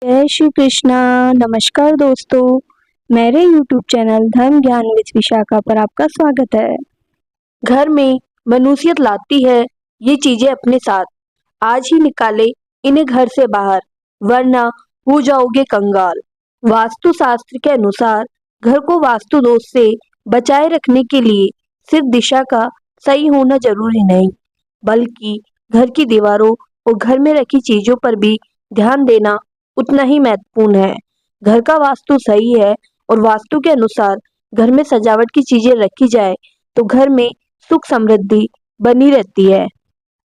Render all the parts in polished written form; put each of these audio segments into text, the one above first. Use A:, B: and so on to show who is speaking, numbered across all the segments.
A: जय श्री कृष्णा। नमस्कार दोस्तों, मेरे YouTube चैनल धर्म ज्ञान विद विशाखा पर आपका स्वागत है। घर में मनुष्यत लाती है ये चीजें अपने साथ, आज ही निकाले इन्हें घर से बाहर, वरना हो जाओगे कंगाल। वास्तु शास्त्र के अनुसार घर को वास्तु दोष से बचाए रखने के लिए सिर्फ दिशा का सही होना जरूरी नहीं, बल्कि घर की दीवारों और घर में रखी चीजों पर भी ध्यान देना उतना ही महत्वपूर्ण है। घर का वास्तु सही है और वास्तु के अनुसार घर में सजावट की चीजें रखी जाए तो घर में सुख समृद्धि बनी रहती है।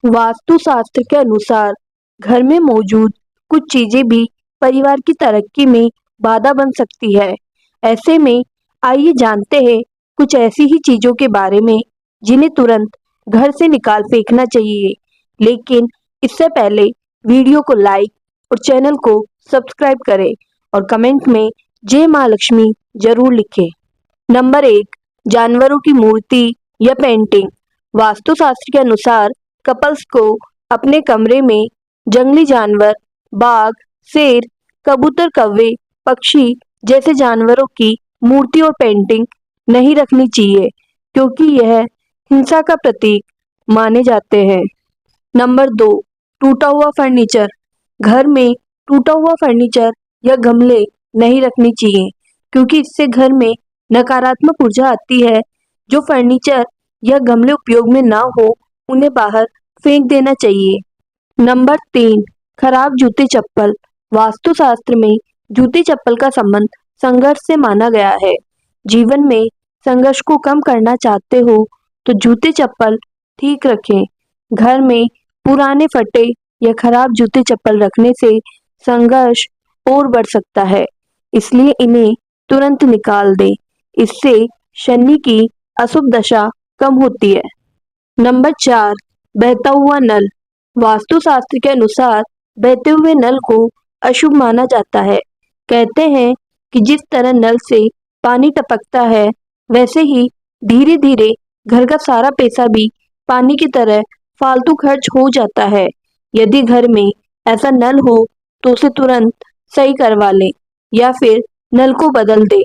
A: वास्तु शास्त्र के अनुसार घर में मौजूद कुछ चीजें भी परिवार की तरक्की में बाधा बन सकती है। ऐसे में आइए जानते हैं कुछ ऐसी ही चीजों के बारे में जिन्हें तुरंत घर से निकाल फेंकना चाहिए। लेकिन इससे पहले वीडियो को लाइक और चैनल को सब्सक्राइब करें और कमेंट में जय माँ लक्ष्मी जरूर लिखें। नंबर 1, जानवरों की मूर्ति या पेंटिंग। वास्तुशास्त्र के अनुसार कपल्स को अपने कमरे में जंगली जानवर, बाघ, शेर, कबूतर, कौवे, पक्षी जैसे जानवरों की मूर्ति और पेंटिंग नहीं रखनी चाहिए, क्योंकि यह हिंसा का प्रतीक माने जाते हैं। नंबर 2, टूटा हुआ फर्नीचर। घर में टूटा हुआ फर्नीचर या गमले नहीं रखने चाहिए, क्योंकि इससे घर में नकारात्मक ऊर्जा आती है। जो फर्नीचर या गमले उपयोग में ना हो उन्हें बाहर फेंक देना चाहिए। नंबर 3, खराब जूते चप्पल। वास्तुशास्त्र में जूते चप्पल का संबंध संघर्ष से माना गया है। जीवन में संघर्ष को कम करना चाहते हो तो जूते चप्पल ठीक रखें। घर में पुराने फटे या खराब जूते चप्पल रखने से संघर्ष और बढ़ सकता है, इसलिए इन्हें तुरंत निकाल दें। इससे शनि की अशुभ दशा कम होती है। नंबर 4, बहता हुआ नल। वास्तुशास्त्र के अनुसार बहते हुए नल को अशुभ माना जाता है। कहते हैं कि जिस तरह नल से पानी टपकता है, वैसे ही धीरे धीरे घर का सारा पैसा भी पानी की तरह फालतू खर्च हो जाता है। यदि घर में ऐसा नल हो तो उसे तुरंत सही करवा लें या फिर नल को बदल दें।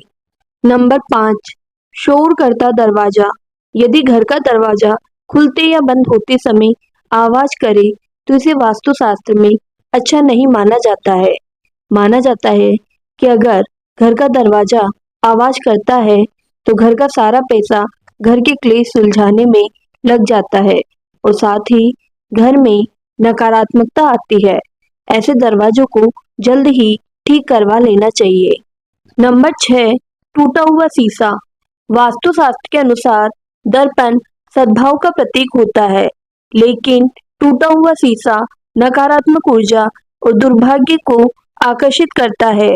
A: नंबर 5, शोर करता दरवाजा। यदि घर का दरवाजा खुलते या बंद होते समय आवाज करे तो इसे वास्तुशास्त्र में अच्छा नहीं माना जाता है। माना जाता है कि अगर घर का दरवाजा आवाज करता है तो घर का सारा पैसा घर के क्लेश सुलझाने में लग जाता है और साथ ही घर में नकारात्मकता आती है। ऐसे दरवाजों को जल्द ही ठीक करवा लेना चाहिए। नंबर 6, टूटा हुआ शीशा। वास्तुशास्त्र के अनुसार दर्पण सद्भाव का प्रतीक होता है, लेकिन टूटा हुआ शीशा नकारात्मक ऊर्जा और दुर्भाग्य को आकर्षित करता है।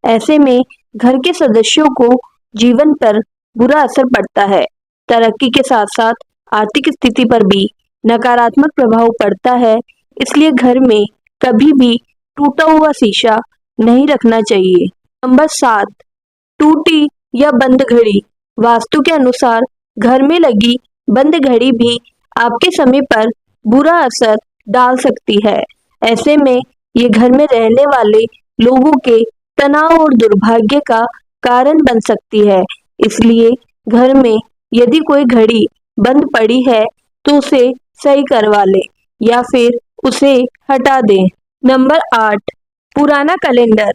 A: ऐसे में घर के सदस्यों को जीवन पर बुरा असर पड़ता है। तरक्की के साथ साथ आर्थिक स्थिति पर भी नकारात्मक प्रभाव पड़ता है, इसलिए घर में कभी भी टूटा हुआ शीशा नहीं रखना चाहिए। नंबर 7, टूटी या बंद घड़ी। वास्तु के अनुसार घर में लगी बंद घड़ी भी आपके समय पर बुरा असर डाल सकती है। ऐसे में ये घर में रहने वाले लोगों के तनाव और दुर्भाग्य का कारण बन सकती है। इसलिए घर में यदि कोई घड़ी बंद पड़ी है तो उसे सही करवा ले या फिर उसे हटा दें। नंबर 8, पुराना कैलेंडर।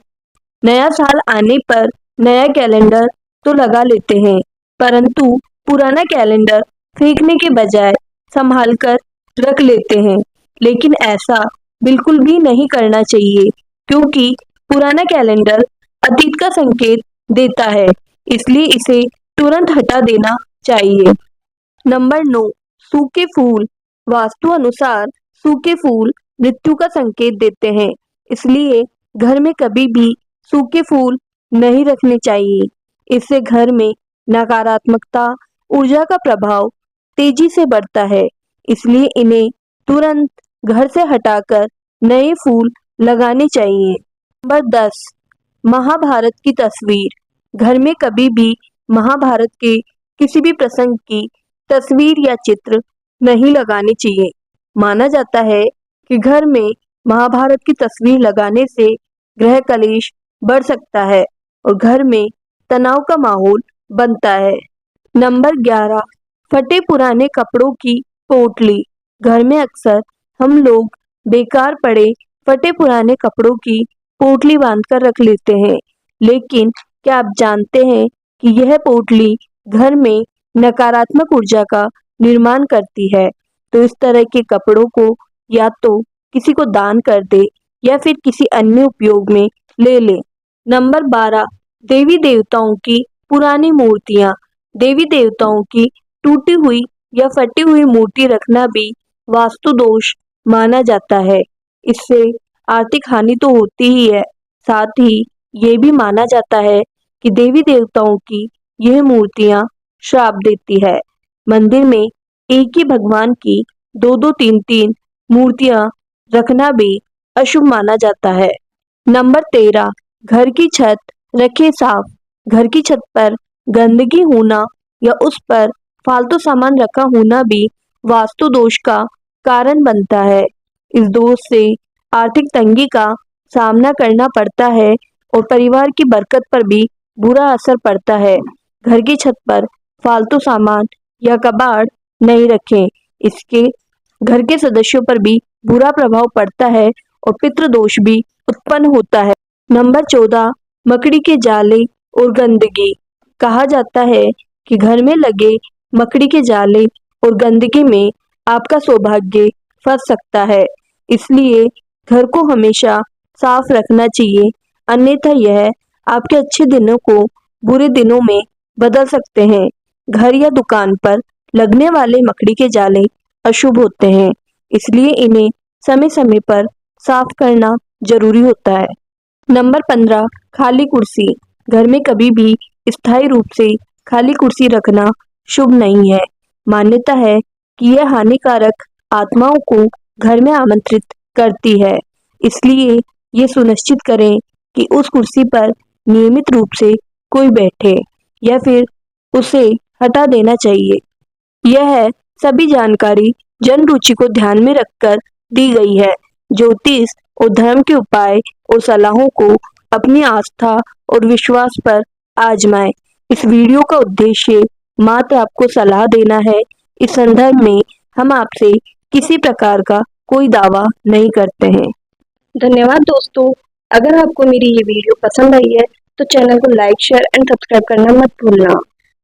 A: नया साल आने पर नया कैलेंडर तो लगा लेते हैं, परंतु पुराना कैलेंडर फेंकने के बजाय संभाल कर रख लेते हैं। लेकिन ऐसा बिल्कुल भी नहीं करना चाहिए, क्योंकि पुराना कैलेंडर अतीत का संकेत देता है, इसलिए इसे तुरंत हटा देना चाहिए। नंबर 9, सूखे फूल। वास्तु अनुसार सूखे फूल मृत्यु का संकेत देते हैं, इसलिए घर में कभी भी सूखे फूल नहीं रखने चाहिए। इससे घर में नकारात्मकता ऊर्जा का प्रभाव तेजी से बढ़ता है, इसलिए इन्हें तुरंत घर से हटाकर नए फूल लगाने चाहिए। नंबर 10, महाभारत की तस्वीर। घर में कभी भी महाभारत के किसी भी प्रसंग की तस्वीर या चित्र नहीं लगाने चाहिए। माना जाता है कि घर में महाभारत की तस्वीर लगाने से गृह कलेश बढ़ सकता है और घर में तनाव का माहौल बनता है। नंबर 11, फटे पुराने कपड़ों की पोटली। घर में अक्सर हम लोग बेकार पड़े फटे पुराने कपड़ों की पोटली बांधकर रख लेते हैं, लेकिन क्या आप जानते हैं कि यह पोटली घर में नकारात्मक ऊर्जा का निर्माण करती है? तो इस तरह के कपड़ों को या तो किसी को दान कर दे या फिर किसी अन्य उपयोग में ले ले। नंबर 12, देवी देवताओं की पुरानी मूर्तियां। देवी देवताओं की टूटी हुई या फटी हुई मूर्ति रखना भी वास्तु दोष माना जाता है। इससे आर्थिक हानि तो होती ही है, साथ ही ये भी माना जाता है कि देवी देवताओं की यह मूर्तियां श्राप देती है। मंदिर में एक ही भगवान की दो दो तीन तीन मूर्तियां रखना भी अशुभ माना जाता है। नंबर 13, घर की छत रखे साफ। घर की छत पर गंदगी होना या उस पर फालतू सामान रखा होना भी वास्तु दोष का कारण बनता है। इस दोष से आर्थिक तंगी का सामना करना पड़ता है और परिवार की बरकत पर भी बुरा असर पड़ता है। घर की छत पर फालतू सामान या कबाड़ नहीं रखें, इसके घर के सदस्यों पर भी बुरा प्रभाव पड़ता है और पितृ दोष भी उत्पन्न होता है। नंबर 14, मकड़ी के जाले और गंदगी। कहा जाता है कि घर में लगे मकड़ी के जाले और गंदगी में आपका सौभाग्य फंस सकता है, इसलिए घर को हमेशा साफ रखना चाहिए, अन्यथा यह आपके अच्छे दिनों को बुरे दिनों में बदल सकते हैं। घर या दुकान पर लगने वाले मकड़ी के जाले अशुभ होते हैं, इसलिए इन्हें समय समय पर साफ करना जरूरी होता है। नंबर 15, खाली कुर्सी। घर में कभी भी स्थायी रूप से खाली कुर्सी रखना शुभ नहीं है। मान्यता है कि यह हानिकारक आत्माओं को घर में आमंत्रित करती है, इसलिए ये सुनिश्चित करें कि उस कुर्सी पर नियमित रूप से कोई बैठे या फिर उसे हटा देना चाहिए। यह सभी जानकारी जन रुचि को ध्यान में रखकर दी गई है। ज्योतिष और धर्म के उपाय और सलाहों को अपनी आस्था और विश्वास पर आजमाएं। इस वीडियो का उद्देश्य मात्र आपको सलाह देना है। इस संदर्भ में हम आपसे किसी प्रकार का कोई दावा नहीं करते हैं। धन्यवाद दोस्तों। अगर आपको मेरी ये वीडियो पसंद आई है तो चैनल को लाइक, शेयर एंड सब्सक्राइब करना मत भूलना।